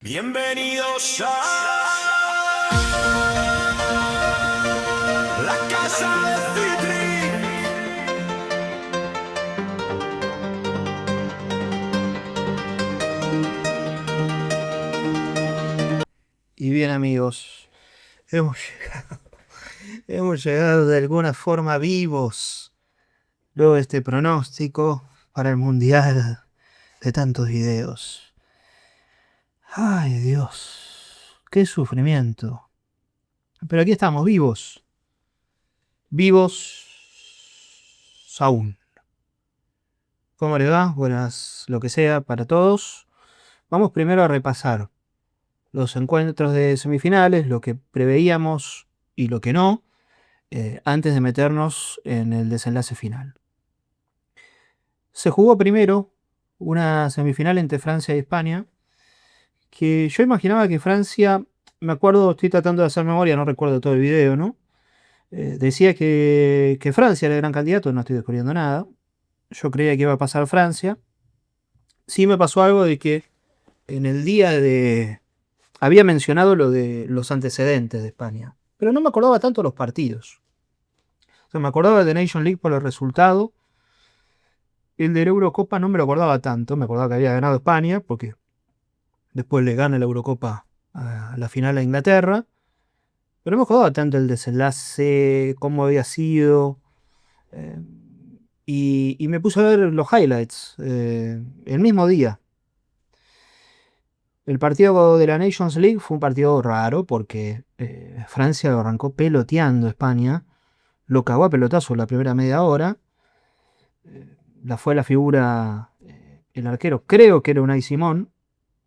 Bienvenidos a la casa de Citri. Y bien, amigos, hemos llegado, hemos llegado de alguna forma vivos luego de este pronóstico para el mundial de tantos videos. Ay, Dios, qué sufrimiento. Pero aquí estamos, vivos. Vivos aún. ¿Cómo le va? Buenas, lo que sea, para todos. Vamos primero a repasar los encuentros de semifinales, lo que preveíamos y lo que no, antes de meternos en el desenlace final. Se jugó primero una semifinal entre Francia y España, que yo imaginaba que Francia, me acuerdo, estoy tratando de hacer memoria, no recuerdo todo el video, ¿no? Decía que Francia era el gran candidato, no estoy descubriendo nada. Yo creía que iba a pasar Francia. Sí me pasó algo de que en el día de... Había mencionado lo de los antecedentes de España, pero no me acordaba tanto los partidos. O sea, me acordaba de Nation League por el resultado. El de la Eurocopa no me lo acordaba tanto, me acordaba que había ganado España, porque después le gana la Eurocopa a la final a Inglaterra. Pero no me acordaba tanto el desenlace, cómo había sido. eh, y me puse a ver los highlights el mismo día. El partido de la Nations League fue un partido raro porque Francia lo arrancó peloteando a España, lo cagó a pelotazo la primera media hora. Fue la figura el arquero, creo que era Unai Simón,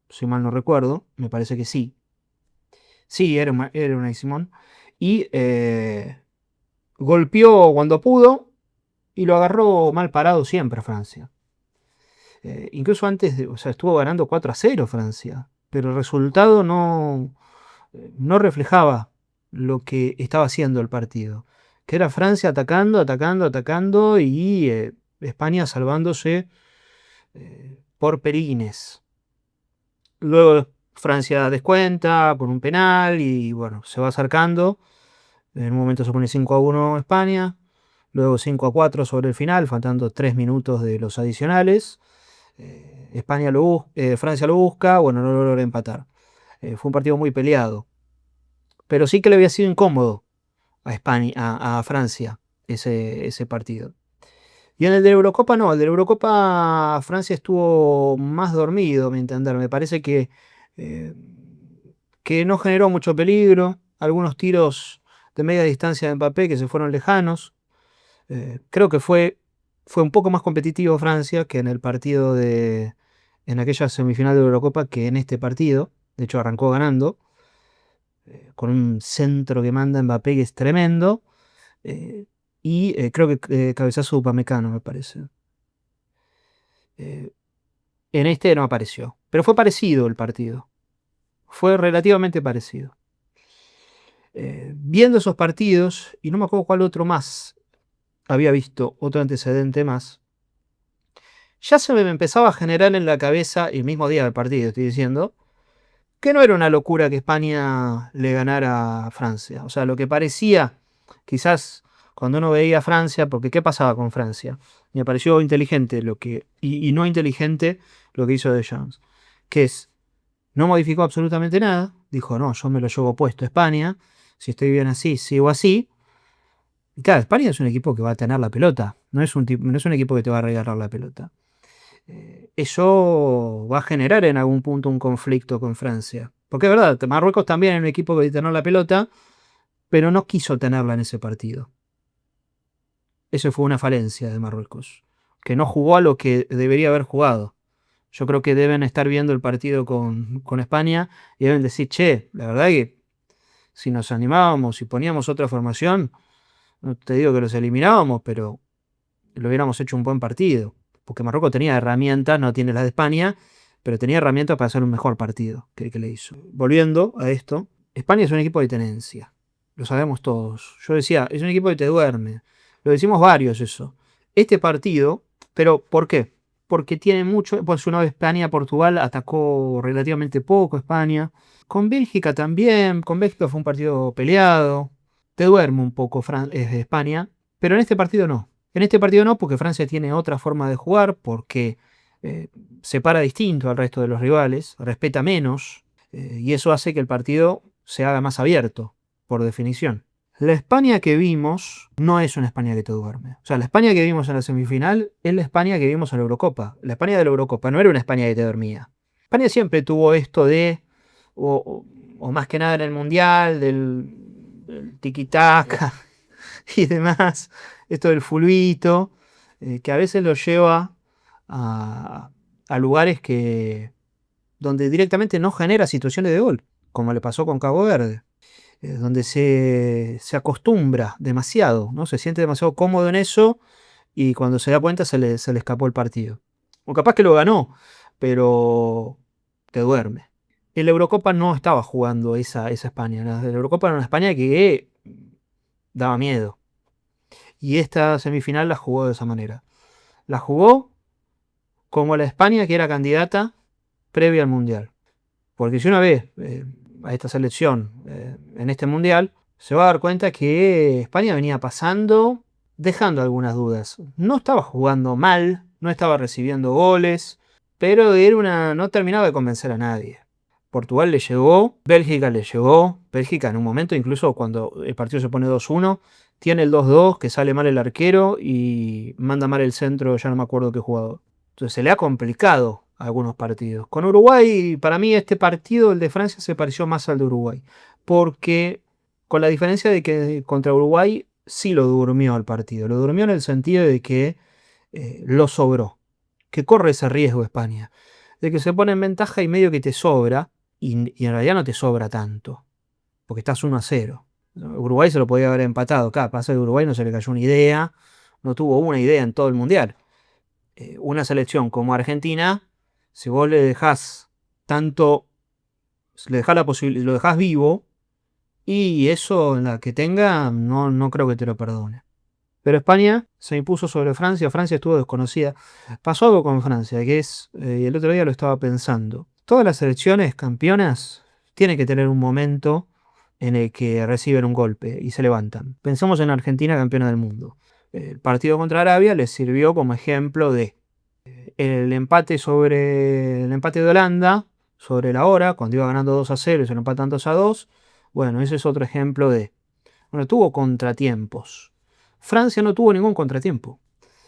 si mal no recuerdo, me parece que sí. Sí, era Unai Simón. Y golpeó cuando pudo y lo agarró mal parado siempre Francia. Incluso antes, o sea, estuvo ganando 4-0 Francia, pero el resultado no reflejaba lo que estaba haciendo el partido. Que era Francia atacando, atacando, atacando y España salvándose por perines. Luego Francia descuenta por un penal y bueno, se va acercando. En un momento se pone 5-1 España. Luego 5-4 sobre el final, faltando 3 minutos de los adicionales. Francia lo busca, bueno, no logra empatar. Fue un partido muy peleado. Pero sí que le había sido incómodo a España, a Francia ese partido. Y en el de la Eurocopa no, el de la Eurocopa Francia estuvo más dormido, a mi entender. Me parece eh, que no generó mucho peligro. Algunos tiros de media distancia de Mbappé que se fueron lejanos. Creo que fue un poco más competitivo Francia que en el partido en aquella semifinal de la Eurocopa que en este partido. De hecho, arrancó ganando. Con un centro que manda Mbappé que es tremendo. Creo que cabezazo de Upamecano, me parece. Eh, en este no apareció. Pero fue parecido el partido. Fue relativamente parecido. Viendo esos partidos, y no me acuerdo cuál otro más había visto, otro antecedente más, ya se me empezaba a generar en la cabeza, el mismo día del partido, estoy diciendo, que no era una locura que España le ganara a Francia. O sea, lo que parecía, quizás cuando uno veía a Francia, porque ¿qué pasaba con Francia? Me pareció inteligente y no inteligente lo que hizo Deschamps, que es, no modificó absolutamente nada, dijo, no, yo me lo llevo puesto a España, si estoy bien así, sigo así. Y claro, España es un equipo que va a tener la pelota, no es un equipo que te va a regalar la pelota. Eso va a generar en algún punto un conflicto con Francia. Porque es verdad, Marruecos también es un equipo que tener la pelota, pero no quiso tenerla en ese partido. Eso fue una falencia de Marruecos, que no jugó a lo que debería haber jugado. Yo creo que deben estar viendo el partido con España y deben decir, che, la verdad que si nos animábamos y poníamos otra formación, no te digo que los eliminábamos, pero lo hubiéramos hecho un buen partido. Porque Marruecos tenía herramientas, no tiene las de España, pero tenía herramientas para hacer un mejor partido que el que le hizo. Volviendo a esto, España es un equipo de tenencia. Lo sabemos todos. Yo decía, es un equipo que te duerme. Lo decimos varios eso. Este partido, pero ¿por qué? porque tiene mucho, pues una vez España-Portugal atacó relativamente poco España. Con Bélgica también, con Bélgica fue un partido peleado. Te duerme un poco España, pero en este partido no. En este partido no, porque Francia tiene otra forma de jugar, porque se para distinto al resto de los rivales, respeta menos, y eso hace que el partido se haga más abierto, por definición. La España que vimos no es una España que te duerme. O sea, la España que vimos en la semifinal es la España que vimos en la Eurocopa. La España de la Eurocopa no era una España que te dormía. España siempre tuvo esto de, o más que nada en el Mundial, del tiki-taka y demás, esto del fulbito, que a veces lo lleva a lugares donde directamente no genera situaciones de gol, como le pasó con Cabo Verde, donde se acostumbra demasiado, ¿no? Se siente demasiado cómodo en eso y cuando se da cuenta se le escapó el partido. O capaz que lo ganó, pero te duerme. En la Eurocopa no estaba jugando esa España. La Eurocopa era una España que daba miedo. Y esta semifinal la jugó de esa manera. La jugó como la España que era candidata previa al Mundial. Porque si uno ve a esta selección en este Mundial, se va a dar cuenta que España venía pasando, dejando algunas dudas. No estaba jugando mal, no estaba recibiendo goles, pero no terminaba de convencer a nadie. Portugal le llegó, Bélgica le llegó. Bélgica en un momento, incluso cuando el partido se pone 2-1, tiene el 2-2, que sale mal el arquero y manda mal el centro, ya no me acuerdo qué jugador. Entonces se le ha complicado algunos partidos. Con Uruguay, para mí este partido, el de Francia, se pareció más al de Uruguay. Porque con la diferencia de que contra Uruguay sí lo durmió al partido. Lo durmió en el sentido de que lo sobró. Que corre ese riesgo España. De que se pone en ventaja y medio que te sobra. Y en realidad no te sobra tanto. Porque estás 1-0. Uruguay se lo podía haber empatado. Acá pasa que a Uruguay no se le cayó una idea. No tuvo una idea en todo el Mundial. Una selección como Argentina, si vos le dejás tanto, le dejás la posibilidad, lo dejás vivo, y eso en la que tenga, no creo que te lo perdone. Pero España se impuso sobre Francia. Francia estuvo desconocida. Pasó algo con Francia, que es, y el otro día lo estaba pensando. Todas las selecciones campeonas tienen que tener un momento en el que reciben un golpe y se levantan. Pensemos en Argentina, campeona del mundo. El partido contra Arabia les sirvió como ejemplo de el empate de Holanda sobre la hora, cuando iba ganando 2-0 y se lo empatan 2-2. Bueno, ese es otro ejemplo de... Bueno, tuvo contratiempos. Francia no tuvo ningún contratiempo.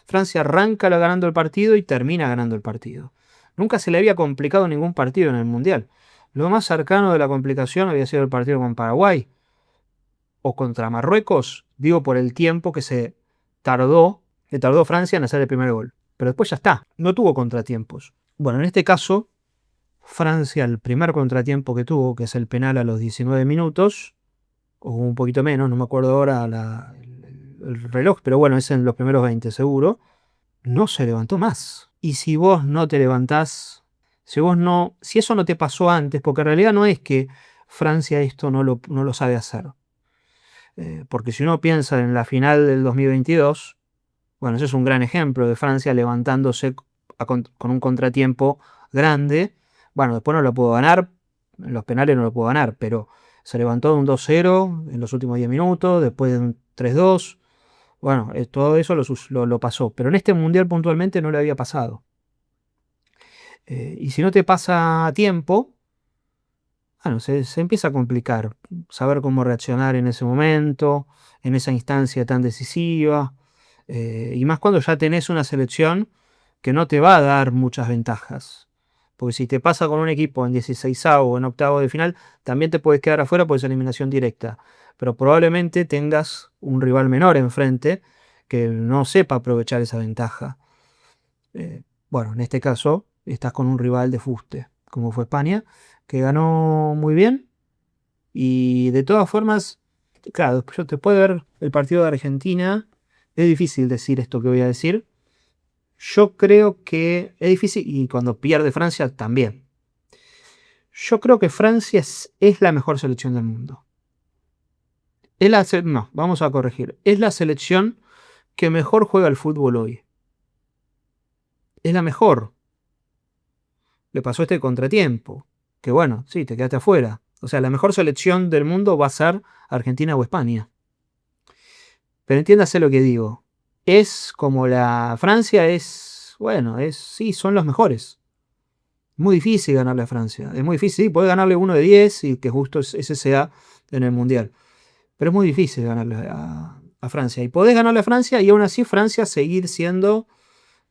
Francia arranca ganando el partido y termina ganando el partido. Nunca se le había complicado ningún partido en el Mundial. Lo más cercano de la complicación había sido el partido con Paraguay o contra Marruecos, digo por el tiempo que tardó Francia en hacer el primer gol. Pero después ya está, no tuvo contratiempos. Bueno, en este caso, Francia, el primer contratiempo que tuvo, que es el penal a los 19 minutos, o un poquito menos, no me acuerdo ahora el reloj, pero bueno, es en los primeros 20 seguro, no se levantó más. Y si vos no te levantás, si eso no te pasó antes, porque en realidad no es que Francia esto no lo sabe hacer. Porque si uno piensa en la final del 2022, bueno, ese es un gran ejemplo de Francia levantándose con un contratiempo grande. Bueno, después no lo pudo ganar, en los penales no lo pudo ganar, pero se levantó de un 2-0 en los últimos 10 minutos, después de un 3-2. Bueno, todo eso lo pasó, pero en este mundial puntualmente no le había pasado. Y si no te pasa a tiempo, bueno, se empieza a complicar saber cómo reaccionar en ese momento, en esa instancia tan decisiva. Y más cuando ya tenés una selección que no te va a dar muchas ventajas. Porque si te pasa con un equipo en 16avo o en octavo de final, también te puedes quedar afuera por esa eliminación directa. Pero probablemente tengas un rival menor enfrente que no sepa aprovechar esa ventaja. Bueno, en este caso estás con un rival de fuste, como fue España, que ganó muy bien. Y de todas formas, claro, después de ver el partido de Argentina, es difícil decir esto que voy a decir. Yo creo que es difícil, y cuando pierde Francia también. Yo creo que Francia es la mejor selección del mundo. No, vamos a corregir. Es la selección que mejor juega al fútbol hoy. es la mejor. Le pasó este contratiempo. Que bueno, sí, te quedaste afuera. O sea, la mejor selección del mundo va a ser Argentina o España. Pero entiéndase lo que digo. Es como la Francia es, bueno, sí, son los mejores. Muy difícil ganarle a Francia. Es muy difícil, sí, podés ganarle 1 de 10 y que justo ese sea en el Mundial. Pero es muy difícil ganarle a Francia. Y podés ganarle a Francia y aún así Francia seguir siendo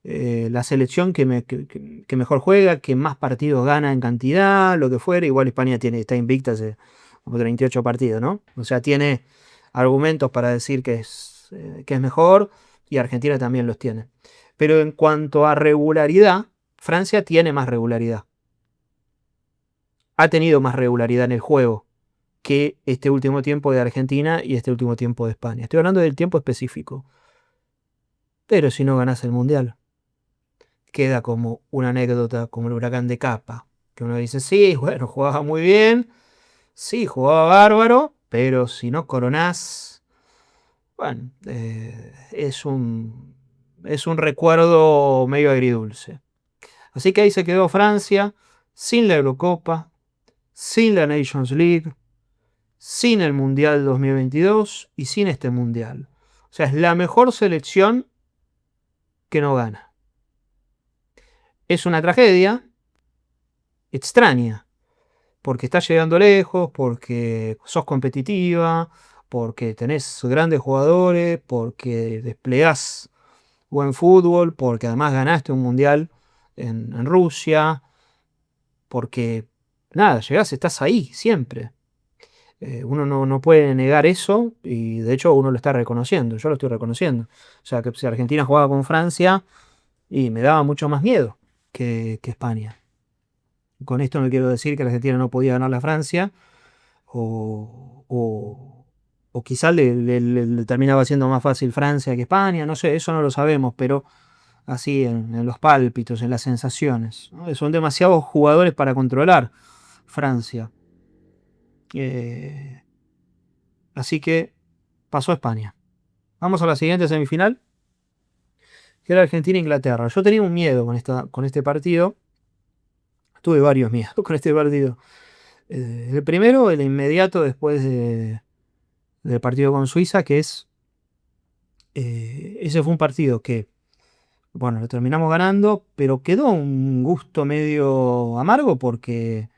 la selección que mejor juega, que más partidos gana en cantidad, lo que fuera. Igual España está invicta hace como 38 partidos, ¿no? O sea, tiene argumentos para decir que es mejor y Argentina también los tiene. Pero en cuanto a regularidad, Francia tiene más regularidad. Ha tenido más regularidad en el juego que este último tiempo de Argentina y este último tiempo de España. Estoy hablando del tiempo específico. Pero si no ganas el Mundial, queda como una anécdota, como el huracán de Capa. Que uno dice, sí, bueno, jugaba muy bien, sí, jugaba bárbaro, pero si no coronás, bueno, es un recuerdo medio agridulce. Así que ahí se quedó Francia, sin la Eurocopa, sin la Nations League, sin el Mundial 2022 y sin este Mundial. O sea, es la mejor selección que no gana. Es una tragedia extraña, porque estás llegando lejos, porque sos competitiva, porque tenés grandes jugadores, porque desplegás buen fútbol, porque además ganaste un mundial en Rusia, porque nada, llegás, estás ahí siempre. Uno no puede negar eso y de hecho uno lo está reconociendo, yo lo estoy reconociendo. O sea, que si Argentina jugaba con Francia y me daba mucho más miedo que España. Con esto no quiero decir que la Argentina no podía ganar a Francia o quizá le terminaba siendo más fácil Francia que España, no sé, eso no lo sabemos, pero así en los pálpitos, en las sensaciones, ¿no? Son demasiados jugadores para controlar Francia. Eh, Así que pasó a España. Vamos a la siguiente semifinal, que era Argentina-Inglaterra. Yo tenía un miedo con este partido. Tuve varios miedos con este partido. El primero, el inmediato después del partido con Suiza, que es... ese fue un partido que, bueno, lo terminamos ganando, pero quedó un gusto medio amargo porque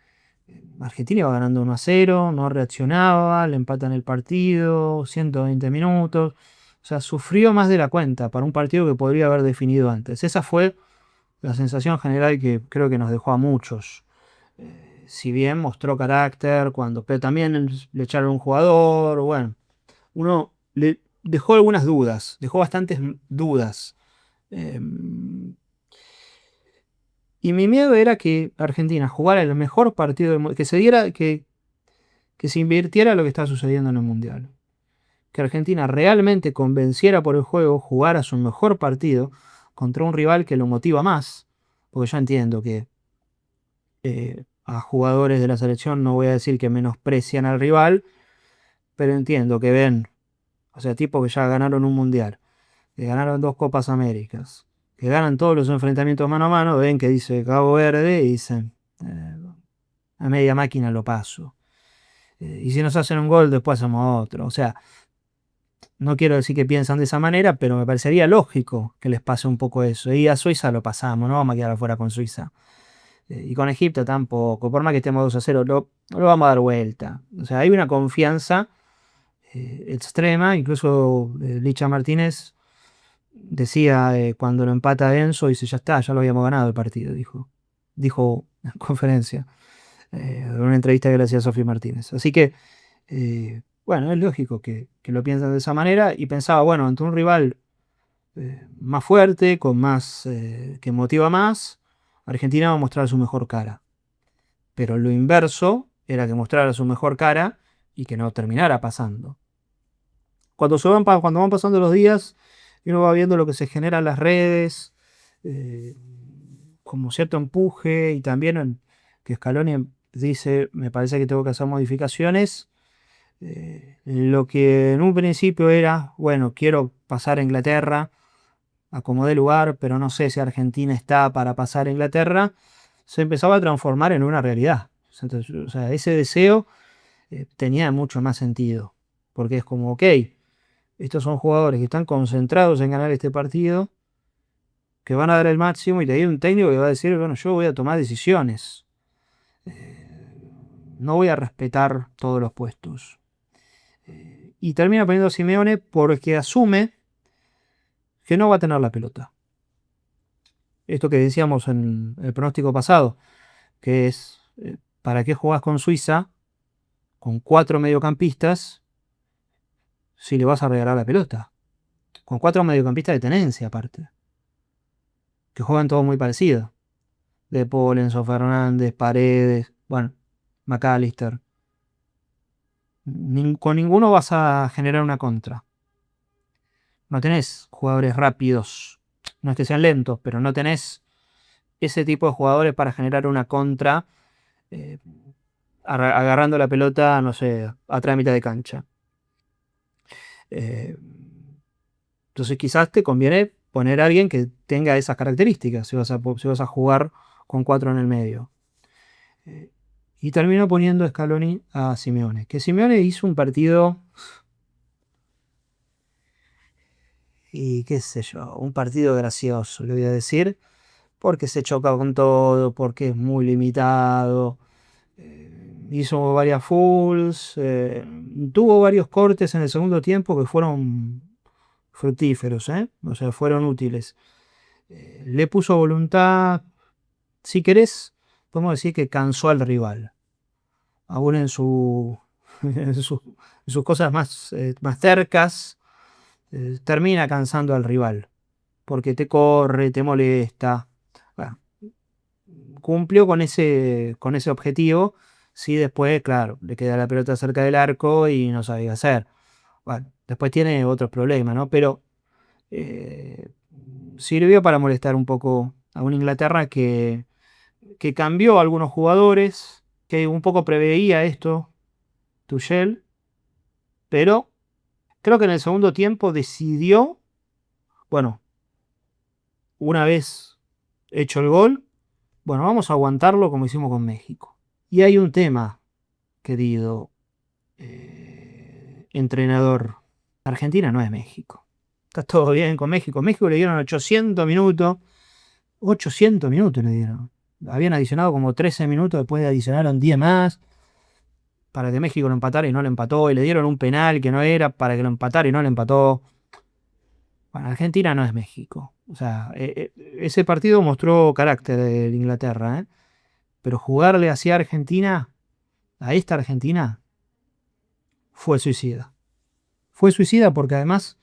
Argentina iba ganando 1-0, no reaccionaba, le empatan el partido, 120 minutos. O sea, sufrió más de la cuenta para un partido que podría haber definido antes. Esa fue la sensación general que creo que nos dejó a muchos. Si bien mostró carácter, pero también le echaron un jugador, bueno, uno le dejó algunas dudas, dejó bastantes dudas. Eh, y mi miedo era que Argentina jugara el mejor partido del mundo, que se diera, que se invirtiera lo que está sucediendo en el Mundial. Que Argentina realmente convenciera por el juego, jugara su mejor partido contra un rival que lo motiva más. Porque yo entiendo que a jugadores de la selección no voy a decir que menosprecian al rival, pero entiendo que ven, o sea, tipos que ya ganaron un Mundial, que ganaron 2 Copas Américas, que ganan todos los enfrentamientos mano a mano, ven que dice Cabo Verde y dicen, a media máquina lo paso. Y si nos hacen un gol, después hacemos otro. O sea, no quiero decir que piensan de esa manera, pero me parecería lógico que les pase un poco eso. Y a Suiza lo pasamos, no vamos a quedar afuera con Suiza. Y con Egipto tampoco, por más que estemos 2-0, lo vamos a dar vuelta. O sea, hay una confianza extrema, incluso Licha Martínez decía cuando lo empata Enzo, dice, ya está, ya lo habíamos ganado el partido, dijo en conferencia, en una entrevista que le hacía a Sofía Martínez. Así que, bueno, es lógico que lo piensan de esa manera y pensaba, bueno, ante un rival más fuerte, que motiva más, Argentina va a mostrar su mejor cara. Pero lo inverso era que mostrara su mejor cara y que no terminara pasando. Cuando van pasando los días y uno va viendo lo que se genera en las redes, eh, como cierto empuje y también que Scaloni dice, me parece que tengo que hacer modificaciones. Lo que en un principio era, bueno, quiero pasar a Inglaterra acomodé lugar, pero no sé si Argentina está para pasar a Inglaterra, se empezaba a transformar en una realidad. Entonces, o sea, ese deseo tenía mucho más sentido, porque es como, ok, estos son jugadores que están concentrados en ganar este partido, que van a dar el máximo, y te hay un técnico que va a decir, bueno, yo voy a tomar decisiones, no voy a respetar todos los puestos. Y termina poniendo a Simeone porque asume que no va a tener la pelota. Esto que decíamos en el pronóstico pasado, que es, ¿para qué jugás con Suiza con 4 mediocampistas si le vas a regalar la pelota? Con 4 mediocampistas de tenencia aparte, que juegan todos muy parecidos. De Paul, Enzo Fernández, Paredes, bueno, McAllister. Con ninguno vas a generar una contra. No tenés jugadores rápidos. No es que sean lentos, pero no tenés ese tipo de jugadores para generar una contra eh, agarrando la pelota, no sé, atrás de mitad de cancha. Eh, entonces quizás te conviene poner a alguien que tenga esas características si vas a jugar con 4 en el medio. Y terminó poniendo Scaloni a Simeone. Que Simeone hizo un partido. Y qué sé yo, un partido gracioso, le voy a decir. Porque se choca con todo, porque es muy limitado. Hizo varias fulls. Tuvo varios cortes en el segundo tiempo que fueron fructíferos, ¿eh? O sea, fueron útiles. Le puso voluntad. Si querés, podemos decir que cansó al rival. Aún en, en sus cosas más cercas, termina cansando al rival. Porque te corre, te molesta. Bueno, cumplió con ese objetivo. Sí, después, claro, le queda la pelota cerca del arco y no sabía hacer. Bueno, después tiene otros problemas, ¿no? Pero eh, sirvió para molestar un poco a una Inglaterra que cambió a algunos jugadores, que un poco preveía esto, Tuchel, pero creo que en el segundo tiempo decidió, bueno, una vez hecho el gol, bueno, vamos a aguantarlo como hicimos con México. Y hay un tema, querido entrenador. Argentina no es México. Está todo bien con México. México le dieron 800 minutos. 800 minutos le dieron. Habían adicionado como 13 minutos, después adicionaron 10 más para que México lo empatara y no lo empató. Y le dieron un penal que no era para que lo empatara y no lo empató. Bueno, Argentina no es México. O sea, ese partido mostró carácter de Inglaterra, ¿eh? Pero jugarle hacia Argentina, a esta Argentina, fue suicida. Fue suicida porque además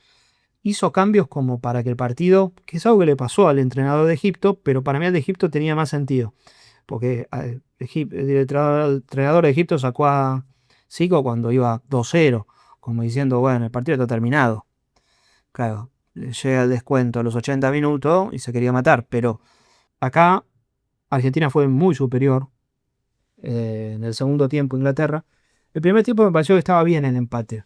hizo cambios como para que el partido, que es algo que le pasó al entrenador de Egipto, pero para mí el de Egipto tenía más sentido. Porque el entrenador de Egipto sacó a Zico cuando iba 2-0, como diciendo, bueno, el partido está terminado. Claro, llega el descuento a los 80 minutos y se quería matar, pero acá Argentina fue muy superior en el segundo tiempo Inglaterra. El primer tiempo me pareció que estaba bien el empate.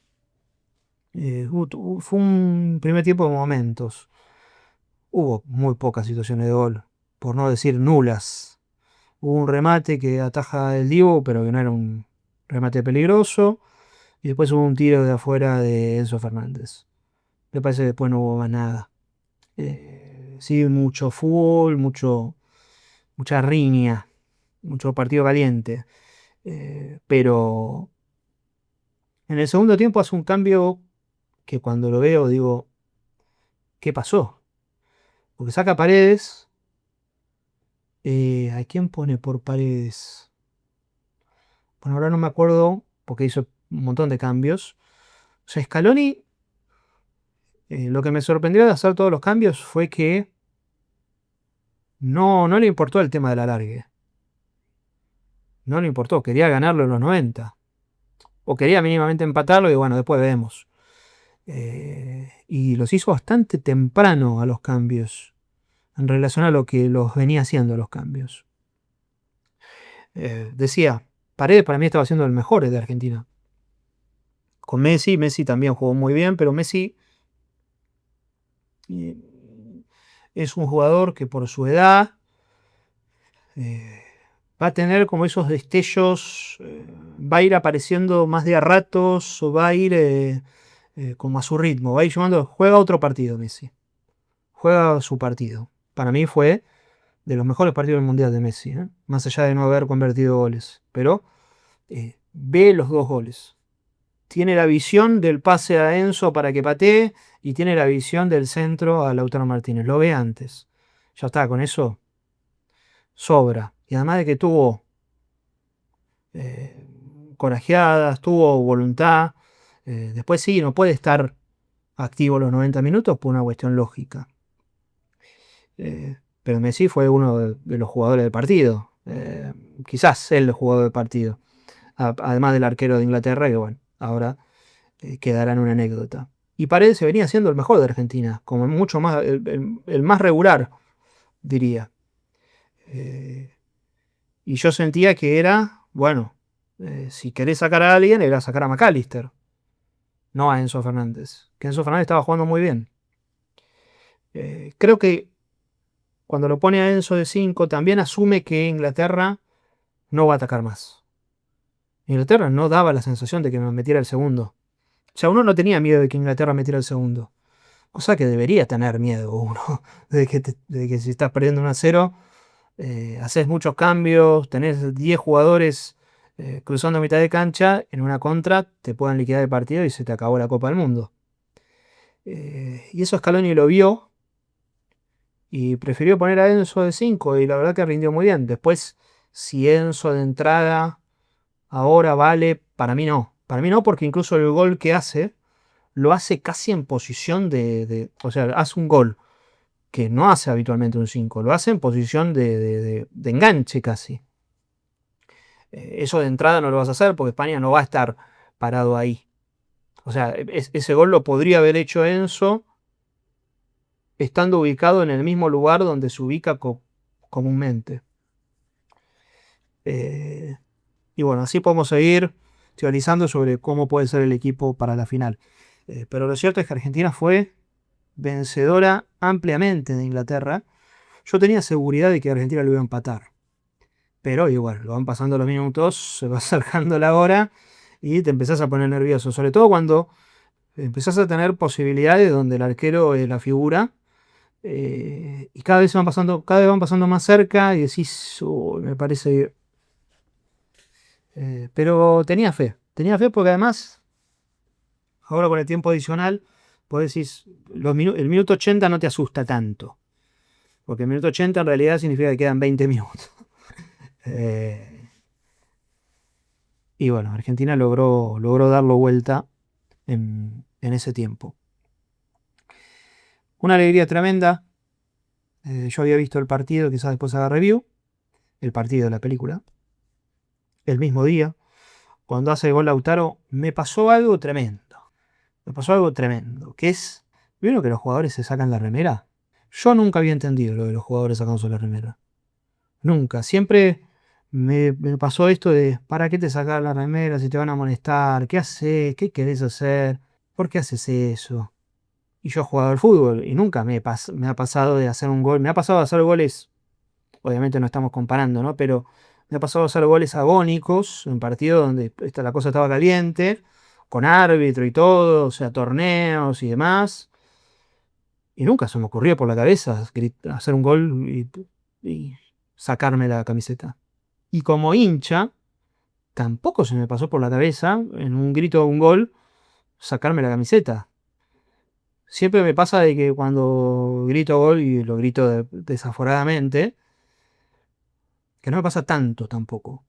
Fue un primer tiempo de momentos. Hubo muy pocas situaciones de gol, por no decir nulas. Hubo un remate que ataja el Divo, pero que no era un remate peligroso. Y después hubo un tiro de afuera de Enzo Fernández. Me parece que después no hubo más nada. Sí, mucho fútbol, mucha riña, mucho partido caliente. Pero en el segundo tiempo hace un cambio que cuando lo veo digo, ¿qué pasó? Porque saca Paredes. ¿A quién pone por Paredes? Bueno, ahora no me acuerdo porque hizo un montón de cambios. O sea, Scaloni, lo que me sorprendió de hacer todos los cambios fue que no le importó el tema del alargue. No le importó, quería ganarlo en los 90. O quería mínimamente empatarlo y bueno, después vemos. Y los hizo bastante temprano a los cambios en relación a lo que los venía haciendo los cambios. Decía, Paredes para mí estaba siendo el mejor de Argentina. Con Messi también jugó muy bien, pero Messi es un jugador que por su edad va a tener como esos destellos, va a ir apareciendo más de a ratos o va a ir como a su ritmo, va a ir llevando, juega otro partido Messi, juega su partido. Para mí fue de los mejores partidos del Mundial de Messi, más allá de no haber convertido goles, pero ve los 2 goles. Tiene la visión del pase a Enzo para que patee y tiene la visión del centro a Lautaro Martínez. Lo ve antes. Ya está, con eso sobra. Y además de que tuvo corajeadas, tuvo voluntad. Después sí, no puede estar activo los 90 minutos por una cuestión lógica. Pero Messi fue uno de los jugadores del partido. Quizás el jugador del partido. Además del arquero de Inglaterra, que bueno, ahora quedará en una anécdota. Y Paredes se venía siendo el mejor de Argentina, como mucho más, el más regular, diría. Y yo sentía que era, bueno, si querés sacar a alguien, era sacar a McAllister, no a Enzo Fernández. Que Enzo Fernández estaba jugando muy bien. Creo que cuando lo pone a Enzo de 5, también asume que Inglaterra no va a atacar más. Inglaterra no daba la sensación de que me metiera el segundo. O sea, uno no tenía miedo de que Inglaterra metiera el segundo. Cosa que debería tener miedo uno. De que si estás perdiendo 1-0, haces muchos cambios, tenés 10 jugadores cruzando mitad de cancha, en una contra te puedan liquidar el partido y se te acabó la Copa del Mundo. Y eso Scaloni lo vio y prefirió poner a Enzo de 5 y la verdad que rindió muy bien. Después, si Enzo de entrada ahora vale, para mí no. Para mí no, porque incluso el gol que hace lo hace casi en posición o sea, hace un gol que no hace habitualmente un 5, lo hace en posición de enganche casi. Eso de entrada no lo vas a hacer porque España no va a estar parado ahí. O sea, ese gol lo podría haber hecho Enzo estando ubicado en el mismo lugar donde se ubica comúnmente. Y bueno, así podemos seguir teorizando sobre cómo puede ser el equipo para la final. Pero lo cierto es que Argentina fue vencedora ampliamente de Inglaterra. Yo tenía seguridad de que Argentina lo iba a empatar. Pero igual, lo van pasando los minutos, se va acercando la hora y te empezás a poner nervioso. Sobre todo cuando empezás a tener posibilidades donde el arquero es la figura. Y cada vez van pasando más cerca y decís, me parece. Pero tenía fe porque además, ahora con el tiempo adicional, podés decir, el minuto 80 no te asusta tanto. Porque el minuto 80 en realidad significa que quedan 20 minutos. Y bueno, Argentina logró darlo vuelta en ese tiempo. Una alegría tremenda. Yo había visto el partido, quizás después haga review. El partido de la película. El mismo día. Cuando hace el gol Lautaro, me pasó algo tremendo. Que es, ¿vieron que los jugadores se sacan la remera? Yo nunca había entendido lo de los jugadores sacándose la remera. Nunca. Siempre me pasó esto de, ¿para qué te sacas la remera si te van a molestar? ¿Qué haces? ¿Qué querés hacer? ¿Por qué haces eso? Y yo he jugado al fútbol y nunca me ha pasado de hacer un gol. Me ha pasado de hacer goles, obviamente no estamos comparando, ¿no? Pero me ha pasado de hacer goles agónicos en partidos donde la cosa estaba caliente, con árbitro y todo, o sea, torneos y demás. Y nunca se me ocurrió por la cabeza hacer un gol y sacarme la camiseta. Y como hincha, tampoco se me pasó por la cabeza, en un grito de un gol, sacarme la camiseta. Siempre me pasa de que cuando grito gol, y lo grito desaforadamente, que no me pasa tanto tampoco.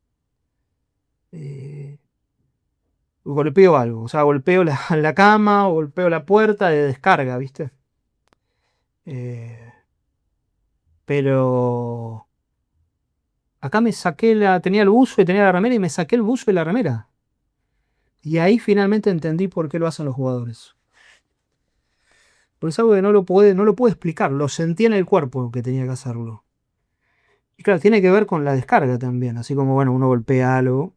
Golpeo algo, o sea, golpeo la cama, o golpeo la puerta de descarga, ¿viste? Pero acá tenía el buzo y tenía la remera y me saqué el buzo y la remera. Y ahí finalmente entendí por qué lo hacen los jugadores. Porque es algo que no lo puedo explicar. Lo sentí en el cuerpo que tenía que hacerlo. Y claro, tiene que ver con la descarga también. Así como, bueno, uno golpea algo.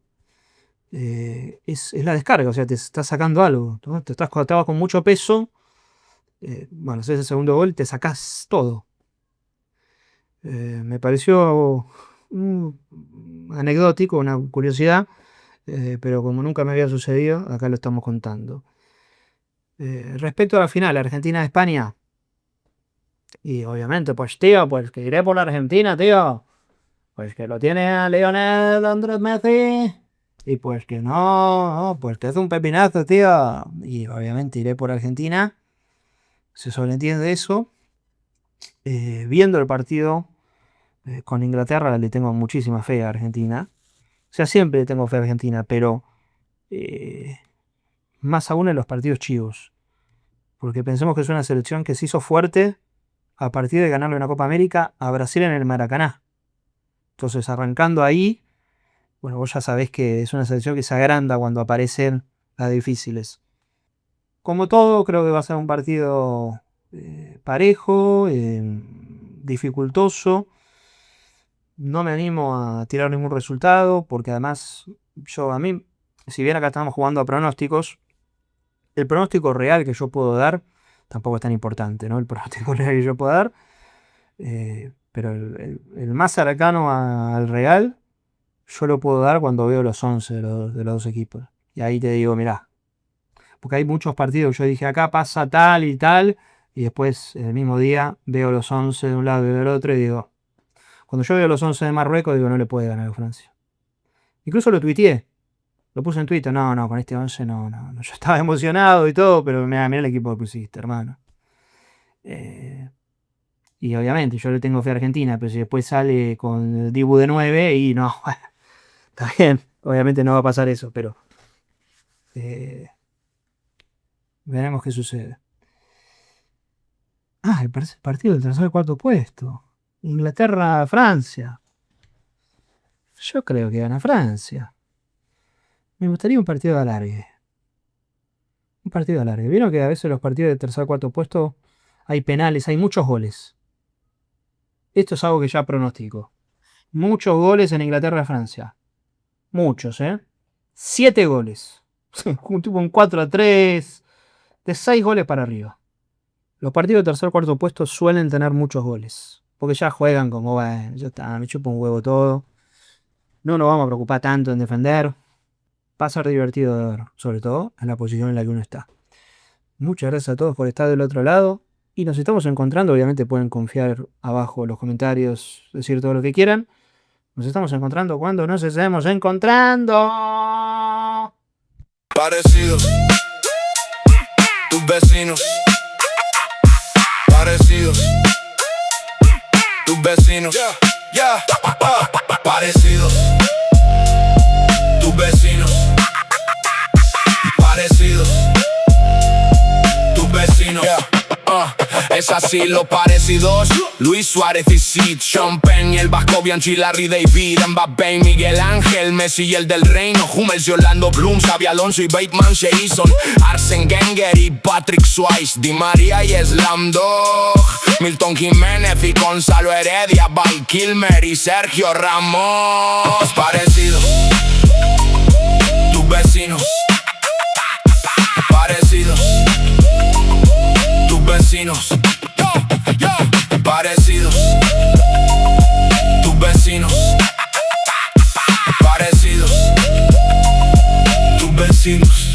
Es la descarga, o sea, te estás sacando algo. ¿No? Estabas con mucho peso. Bueno, haces el segundo gol, te sacás todo. Me pareció anecdótico, una curiosidad, pero como nunca me había sucedido, acá lo estamos contando. Respecto a la final, Argentina-España, y obviamente, pues tío, pues que iré por la Argentina, tío. Pues que lo tiene a Lionel Andrés Messi. Y pues que no, pues que es un pepinazo, tío. Y obviamente iré por Argentina. Se sobreentiende eso. Viendo el partido con Inglaterra, le tengo muchísima fe a Argentina. O sea, siempre le tengo fe a Argentina, pero más aún en los partidos chivos. Porque pensemos que es una selección que se hizo fuerte a partir de ganarle una Copa América a Brasil en el Maracaná. Entonces, arrancando ahí, bueno, vos ya sabés que es una selección que se agranda cuando aparecen las difíciles. Como todo, creo que va a ser un partido parejo, dificultoso. No me animo a tirar ningún resultado, porque además, a mí, si bien acá estamos jugando a pronósticos, el pronóstico real que yo puedo dar tampoco es tan importante, ¿no? El pronóstico real que yo puedo dar, pero el más cercano al real, yo lo puedo dar cuando veo los 11 de los dos equipos. Y ahí te digo, mirá, porque hay muchos partidos que yo dije, acá pasa tal y tal, y después el mismo día veo los 11 de un lado y del otro y digo, cuando yo veo los 11 de Marruecos, digo, no le puede ganar a Francia. Incluso lo tuiteé, lo puse en Twitter, no, con este 11 no. Yo estaba emocionado y todo, pero mirá el equipo que pusiste, hermano. Y obviamente yo le tengo fe a Argentina, pero si después sale con el Dibu de 9 y no, está bien, obviamente no va a pasar eso, pero veremos qué sucede. El partido del tercer y cuarto puesto. Inglaterra-Francia. Yo creo que gana Francia. Me gustaría un partido de alargue. Un partido de alargue. Vieron que a veces los partidos del tercer y cuarto puesto hay penales, hay muchos goles. Esto es algo que ya pronostico. Muchos goles en Inglaterra-Francia. Muchos, 7 goles. Un 4-3. De 6 goles para arriba. Los partidos de tercer o cuarto puesto suelen tener muchos goles. Porque ya juegan como, bueno, ya está, me chupa un huevo todo. No nos vamos a preocupar tanto en defender. Va a ser divertido de ver, sobre todo en la posición en la que uno está. Muchas gracias a todos por estar del otro lado. Y nos estamos encontrando. Obviamente pueden confiar abajo en los comentarios, decir todo lo que quieran. Nos estamos encontrando cuando nos estemos encontrando. Parecidos, tus vecinos. Parecidos, tus vecinos. Parecidos, tus vecinos. Parecidos, tus vecinos. Es así los parecidos. Luis Suárez y Sid, Sean Penn y el Vasco Bianchi, Larry David, Mbappé, Miguel Ángel, Messi y el del Reino, Hummels, Yolando, Bloom, Xabi Alonso y Bateman, Jason, Arsene Wenger y Patrick Swayze, Di María y Slam Dog, Milton Jiménez y Gonzalo Heredia, Val Kilmer y Sergio Ramos. Parecidos, tus vecinos. Parecidos, tus vecinos. Parecidos, tus vecinos. Parecidos, tus vecinos.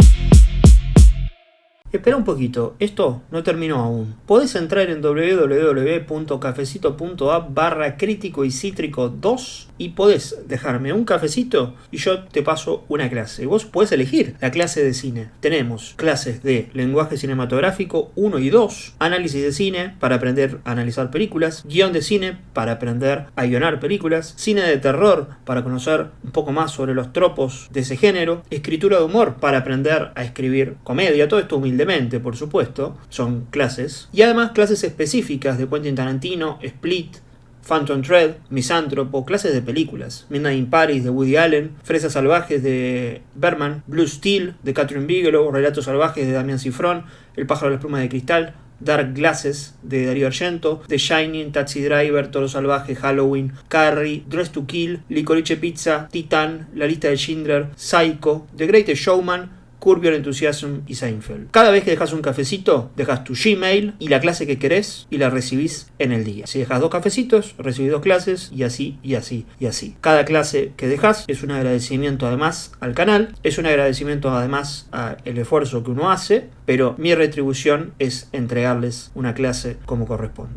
Espera un poquito, esto no terminó aún. Podés entrar en www.cafecito.app/crítico y cítrico 2 y podés dejarme un cafecito y yo te paso una clase. Vos podés elegir la clase de cine. Tenemos clases de lenguaje cinematográfico 1 y 2, análisis de cine para aprender a analizar películas, guión de cine para aprender a guionar películas, cine de terror para conocer un poco más sobre los tropos de ese género, escritura de humor para aprender a escribir comedia, todo esto humildemente, por supuesto, son clases. Y además clases específicas de Quentin Tarantino, Split, Phantom Thread, Misántropo, clases de películas, Midnight in Paris de Woody Allen, Fresas Salvajes de Berman, Blue Steel de Catherine Bigelow, Relatos Salvajes de Damián Cifrón, El pájaro de las plumas de cristal, Dark Glasses de Darío Argento, The Shining, Taxi Driver, Toro Salvaje, Halloween, Carrie, Dress to Kill, Licorice Pizza, Titan, La lista de Schindler, Psycho, The Greatest Showman, Curb Your Enthusiasm y Seinfeld. Cada vez que dejas un cafecito, dejas tu Gmail y la clase que querés y la recibís en el día. Si dejas 2 cafecitos, recibís 2 clases y así, y así, y así. Cada clase que dejas es un agradecimiento además al canal, es un agradecimiento además al esfuerzo que uno hace, pero mi retribución es entregarles una clase como corresponde.